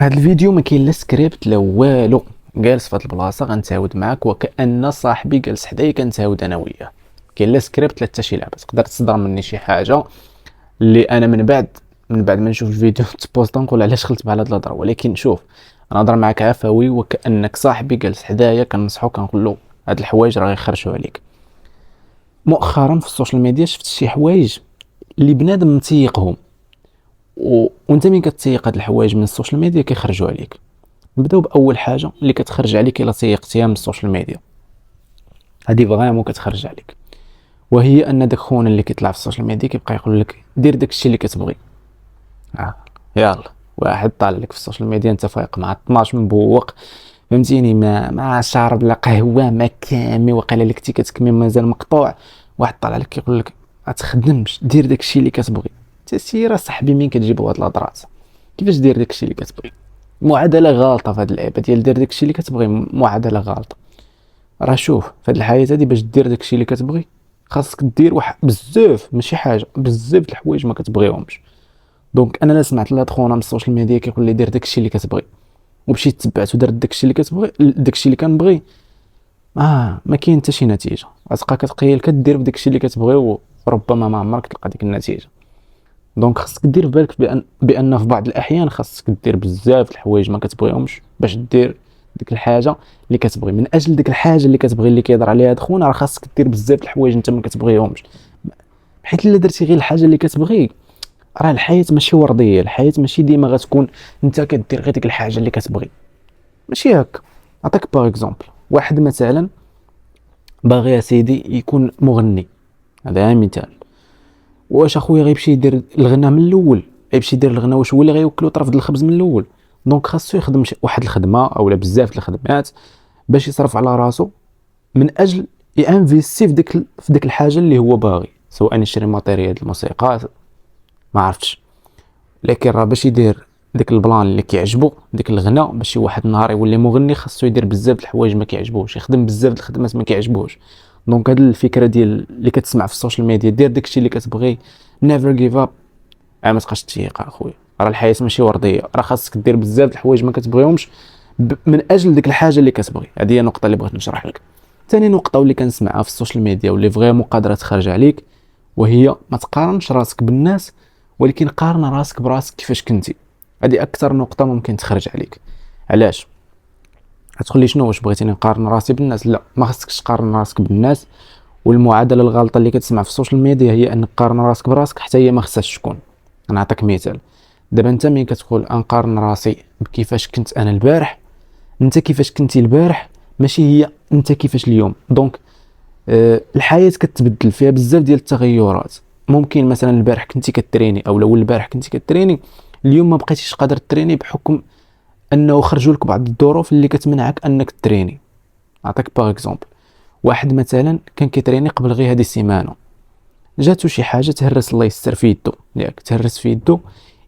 هاد الفيديو ما كاين لا سكريبت لا والو. جالس في هاد البلاصه غنتعاود معاك وكأن صاحبي جالس حدايا كنتعاود انا وياه. كاين لا سكريبت لا حتى شي لعبه تقدر تصدر مني شي حاجه اللي انا من بعد ما نشوف الفيديو تبوست نقول علاش خلت بحال هاد الهضره. ولكن شوف، انا نهضر معاك عفوي وكأنك صاحبي جالس حدايا كنصحو كنقول له هاد الحوايج راه غيخرجوا عليك. مؤخرا في السوشيال ميديا شفت شي حوايج اللي بنادم متيقهم وانت مين كتسيق هاد الحوايج من السوشيال ميديا كيخرجوا عليك. نبداو باول حاجه اللي كتخرج عليك الا سيقتيها من السوشيال ميديا، هذه فريمون كتخرج عليك، وهي ان داك خونا اللي كيطلع في السوشيال ميديا كيبقى يقول لك دير داك الشيء اللي كتبغي. يلا واحد طالع لك في السوشيال ميديا انت فايق مع 12 مبوق، فهمتيني، ما شارب لا قهوه ما كامي وقيله لك تي كتكمي مازال مقطوع، واحد طالع لك كيقول لك ما تخدمش دير داك الشيء اللي كتبغي. تسير صاحبي مين كتجيبوا هاد الهضرات؟ كيفاش دير داك الشيء اللي كتبغي؟ معادله غالطه في هاد اللعبه ديال دير داك الشيء اللي كتبغي، معادله غالطه. راه شوف في هاد الحياه هادي باش دير داك الشيء اللي كتبغي خاصك دير واحد بزاف، ماشي حاجه بزاف د الحوايج ما كتبغيهمش. دونك انا لا سمعت لهاد خونا من السوشيال ميديا كيقول لي دير داك الشيء اللي كتبغي ومشيت تبعت ودرت داك الشيء اللي كتبغي، داك الشيء اللي كنبغي، ما كاين حتى شي نتيجه. غتبقى كتقيل كدير بداك الشيء اللي كتبغي وربما ما عمرك تلقى ديك النتيجه. دونك خاصك دير في بالك بان في بعض الاحيان خاصك دير بزاف د الحوايج ما كتبغيهمش باش دير ديك الحاجه اللي كتبغي. من اجل ديك الحاجه اللي كتبغي اللي كيهضر عليها هاد خونا راه خاصك دير بزاف د الحوايج انت ما كتبغيهمش، حيت الا درتي غير الحاجه اللي كتبغي راه الحياه ماشي ورديه. الحياه ماشي ديما غتكون انت كدير غير ديك الحاجه اللي كتبغي، ماشي هكا. نعطيك باغ اكزومبل، واحد مثلا باغي يا سيدي يكون مغني، هذا مثال. واش اخويا غيمشي يدير الغنى من الاول؟ غيمشي يدير الغنى واش هو اللي غيوكلو طرف د الخبز من الاول؟ دونك خاصو يخدم واحد الخدمه اولا بزاف د الخدمات باش يصرف على راسو من اجل يانفيستي في ديك الحاجه اللي هو باغي، سواء يشري ماتيريال الموسيقى ما عرفتش. لكن راه باش يدير ديك البلان اللي كيعجبو ديك الغنى باش واحد النهار يولي مغني خاصو يدير بزاف د الحوايج ما كيعجبوش، يخدم بزاف د الخدمات ما كيعجبوش. دونك هاد الفكره ديال اللي كتسمع في السوشيال ميديا دير داكشي اللي كتبغي، نيفر جيف اب، ما تبقاش تيق اخويا. راه الحياه ماشي ورديه، راه خاصك دير بزاف د الحوايج ما كتبغيهمش من اجل ديك الحاجه اللي كتبغي. هذه هي النقطه اللي بغيت نشرح لك. ثاني نقطه واللي كنسمعها في السوشيال ميديا واللي فريمون قادره تخرج عليك، وهي ما تقارنش راسك بالناس ولكن قارن راسك براسك كيفاش كنتي. هذه اكثر نقطه ممكن تخرج عليك. علاش؟ غتقول لي شنو واش بغيتيني نقارن راسي بالناس؟ لا، ما خصكش تقارن راسك بالناس. والمعادله الغلطه اللي كتسمع في السوشيال ميديا هي انك تقارن راسك براسك، حتى هي ما خصهاش تكون. نعطيك مثال، دابا انت مين كتقول انقارن راسي بكيفاش كنت انا البارح، انت كيفاش كنتي البارح ماشي هي انت كيفاش اليوم. دونك الحياه كتبدل فيها بزاف ديال التغيرات. ممكن مثلا البارح كنتي كتريني او لو البارح كنتي كتريني اليوم ما بقيتيش قادر تريني بحكم انه خرجوا لك بعض الظروف اللي كتمنعك انك تريني. نعطيك باغ اكزومبل، واحد مثلا كان كيتريني قبل غير هذه السيمانه، جاتو شي حاجه تهرس الله يستر في يدو ياك، تهرس في يدو.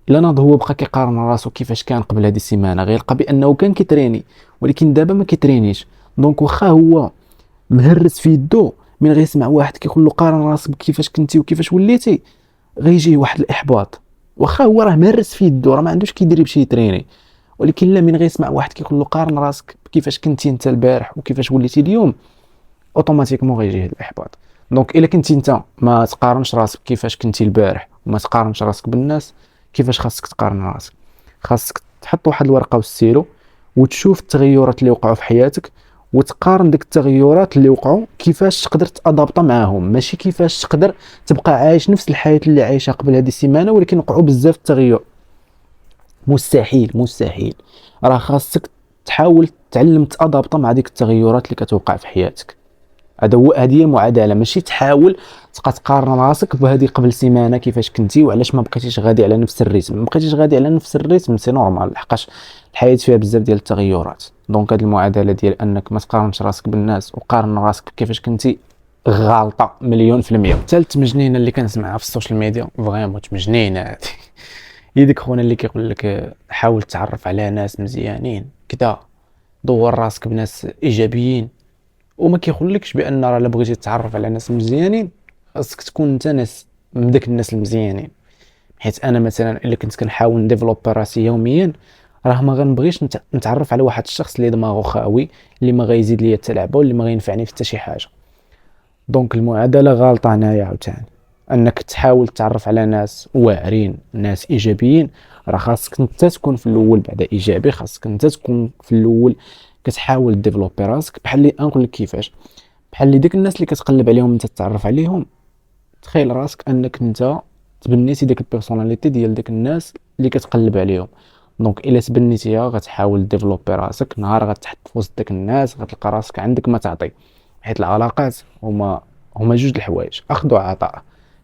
الا ناض هو بقى كيقارن راسو كيفاش كان قبل هذه السيمانه، غيلقى بانه كان كيتريني ولكن دابا ما كيترينيش. دونك واخا هو مهرس في يدو، من غيسمع واحد كيقول له قارن راسك بكيفاش كنتي وكيفاش وليتي غيجيه واحد الاحباط. واخا هو راه مهرس في يدو، راه ما عندوش كيدير يمشي يتريني، ولكن لا، من غيسمع واحد كيقول له قارن راسك بكيفاش كنتي انت البارح وكيفاش وليتي اليوم، اوتوماتيكمون غيجيه الاحباط. دونك الا كنتي انت ما تقارنش راسك كيفاش كنتي البارح وما تقارنش راسك بالناس، كيفاش خاصك تقارن راسك؟ خاصك تحط واحد الورقه والسيرو وتشوف التغيرات اللي وقعوا في حياتك وتقارن ديك التغيرات اللي وقعوا كيفاش تقدر تادابطا معاهم، ماشي كيفاش تقدر تبقى عايش نفس الحياه اللي عايشها قبل هذه السيمانه ولكن وقعوا بزاف التغير. مستحيل مستحيل. راه خاصك تحاول تعلم تادابطا مع ديك التغيرات اللي كتوقع في حياتك. هذه هي معادله، ماشي تحاول تبقى تقارن راسك بهذه قبل سيمانه كيفاش كنتي وعلاش ما بقيتيش غادي على نفس الريتم. ما بقيتيش غادي على نفس الريتم سي نورمال، لحقاش الحياه فيها بزاف ديال التغيرات. دونك هذه المعادله ديال انك ما تقارنش راسك بالناس وقارن راسك كيفاش كنتي غالطه مليون في المية. ثالث مجنينه اللي كنسمعها في السوشيال ميديا فريمون مجنينه هذه، هي ديك خونا اللي كيقول لك حاول تعرف على ناس مزيانين كذا، دور راسك بناس ايجابيين، وما كيقولكش بان راه الا بغيتي تتعرف على ناس مزيانين خاصك تكون انت ناس من داك الناس المزيانين. حيت انا مثلا الا كنت كنحاول نديفلوبي راسي يوميا راه ما غنبغيش نتعرف على واحد الشخص اللي دماغه خاوي، اللي ما غيزيد ليا حتى لعبه، واللي ما غينفعني في حتى شي حاجه. دونك المعادله غالطه هنايا عاوتاني. انك تحاول تتعرف على ناس واعرين، ناس ايجابيين، راه خاصك انت تكون في الاول بعدا ايجابي، خاصك انت تكون في الاول كتحاول ديفلوبي راسك. بحال اللي نقول لك كيفاش، بحال اللي ديك الناس اللي كتقلب عليهم انت تتعرف عليهم، تخيل راسك انك انت تبنيتي ديك البيرسوناليتي ديال ديك الناس اللي كتقلب عليهم. دونك الا تبنيتيها غتحاول ديفلوبي راسك، نهار غتحط في وسط ديك الناس غتلقى راسك عندك ما تعطي. حيت العلاقات هما جوج الحوايج، اخذ وعطاء.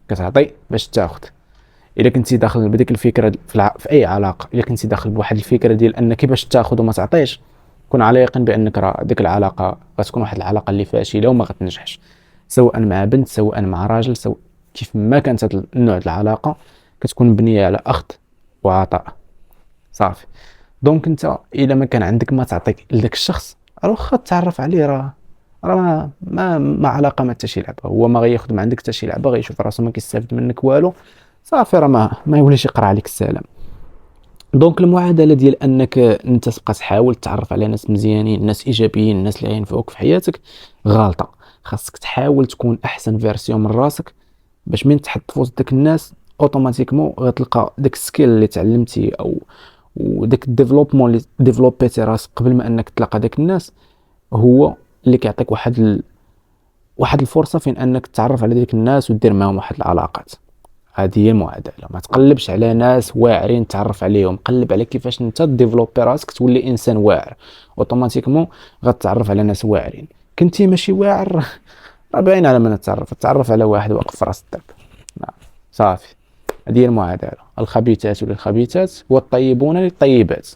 كتعطي باش تاخذ. الا كنتي داخل بديك الفكره في اي علاقه، الا كنتي داخل بواحد الفكره ديال ان كيفاش تاخذ وما تعطيش، كون على يقين بانك راه ديك العلاقه غتكون واحد العلاقه اللي فاشله وما غتنجحش، سواء مع بنت سواء مع راجل، سواء كيف ما كانت هاد النوع د العلاقه كتكون مبنيه على اخذ وعطاء. صافي. دونك انت الا ما كان عندك ما تعطيك لذاك الشخص، راه واخا تتعرف عليه، راه ما علاقه ما حتى شي لعبه، هو ما غياخذ من عندك حتى شي لعبه، غيشوف راسو ما كيستافد منك والو. صافي، راه ما يوليش يقرا عليك السلام. دونك المعادله ديال انك انت تبقى تحاول تتعرف على ناس مزيانين، ناس ايجابيين، ناس اللي غينفعوك في حياتك، غالطه. خاصك تحاول تكون احسن فيرسيون من راسك، باش من تحط في وسط داك الناس اوتوماتيكمون غتلقى داك السكيل اللي تعلمتي، او وداك الديفلوبمون اللي ديفلوبيتي راسك قبل ما انك تلاقى داك الناس، هو اللي كيعطيك واحد الفرصه فين انك تتعرف على ديك الناس ودير معاهم واحد العلاقات. هذه هي المعادله. ما تقلبش على ناس واعرين تعرف عليهم، قلب على كيفاش انت ديفلوبي راسك تولي انسان واعر. اوتوماتيكمون غتتعرف على ناس واعرين. كنتي ماشي واعر، راه باين على من تعرف على واحد واقف في راس الدرب. نعم. صافي. هذه هي المعادله. الخبيثات للخبيثات والطيبون للطيبات.